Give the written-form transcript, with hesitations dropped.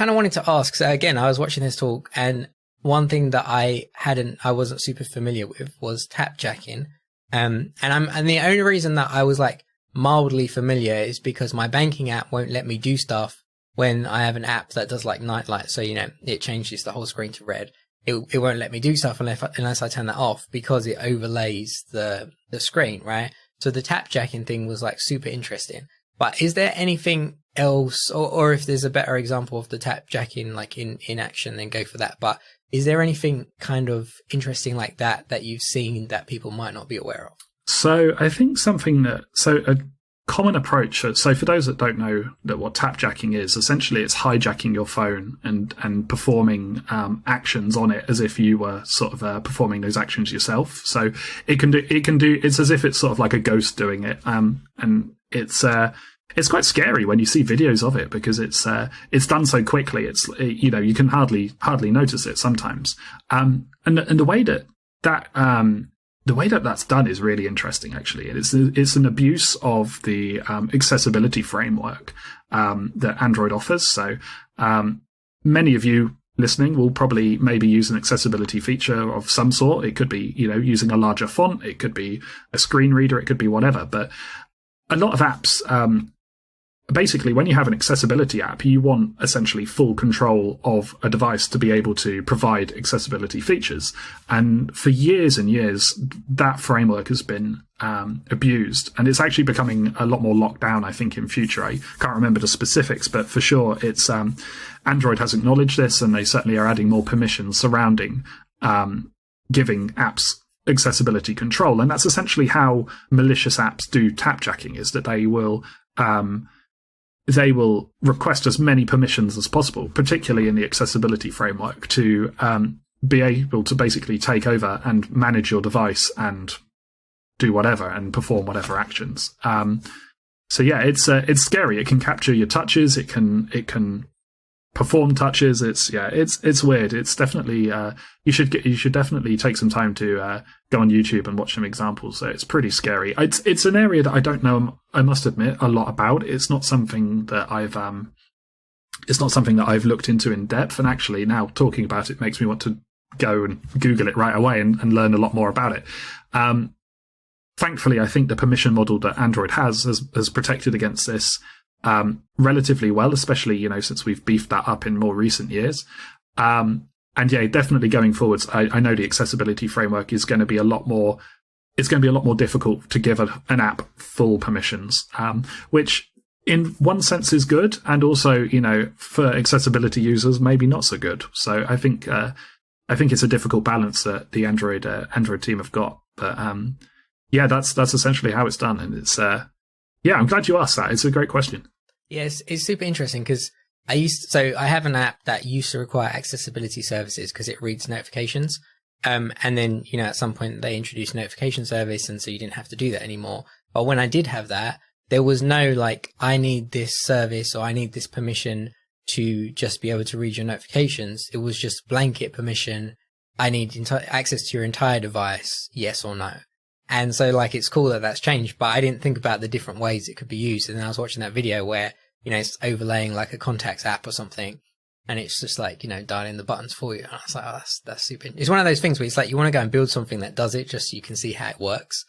kind of wanted to ask, so again, I was watching this talk, and one thing that I wasn't super familiar with was tap jacking. And the only reason that I was like mildly familiar is because my banking app won't let me do stuff when I have an app that does like night light. So, it changes the whole screen to red. It won't let me do stuff unless I turn that off, because it overlays the screen, right? So the tap jacking thing was like super interesting. But is there anything else, or if there's a better example of the tap jacking like in action, then go for that. But is there anything kind of interesting like that you've seen that people might not be aware of? So I think a common approach. So for those that don't know what tap jacking is, essentially it's hijacking your phone and performing actions on it as if you were sort of performing those actions yourself. So it's as if it's sort of like a ghost doing it. And it's quite scary when you see videos of it, because it's done so quickly. You can hardly notice it sometimes. And the way that's done is really interesting, actually. It's an abuse of the accessibility framework that Android offers. So many of you listening will probably maybe use an accessibility feature of some sort. It could be using a larger font, it could be a screen reader, it could be whatever. But a lot of apps, basically, when you have an accessibility app, you want essentially full control of a device to be able to provide accessibility features. And for years and years, that framework has been abused, and it's actually becoming a lot more locked down, I think, in future. I can't remember the specifics, but for sure, it's Android has acknowledged this, and they certainly are adding more permissions surrounding giving apps accessibility control. And that's essentially how malicious apps do tap jacking, is that they will request as many permissions as possible, particularly in the accessibility framework, to be able to basically take over and manage your device and do whatever and perform whatever actions. So yeah, it's scary. It can capture your touches. It can perform touches. It's weird. It's definitely you should definitely take some time to go on YouTube and watch some examples. So it's pretty scary. It's an area that I don't know, I must admit, a lot about. It's not something that I've looked into in depth. And actually, now talking about it makes me want to go and Google it right away and learn a lot more about it. Thankfully, I think the permission model that Android has protected against this relatively well, especially, since we've beefed that up in more recent years. And yeah, definitely going forwards, I know the accessibility framework is going to be a lot more difficult to give an app full permissions, which in one sense is good, and also, for accessibility users, maybe not so good. So I think it's a difficult balance that the Android team have got. But yeah, that's essentially how it's done. And it's I'm glad you asked that. It's a great question. Yes, it's super interesting, because I have an app that used to require accessibility services because it reads notifications. And then, at some point they introduced notification service, and so you didn't have to do that anymore. But when I did have that, there was no like, I need this service or I need this permission to just be able to read your notifications. It was just blanket permission. I need access to your entire device, yes or no. And so like, it's cool that that's changed, but I didn't think about the different ways it could be used. And then I was watching that video where, it's overlaying like a contacts app or something, and it's just like, dialing the buttons for you. And I was like, oh, that's super. It's one of those things where it's like, you want to go and build something that does it just so you can see how it works.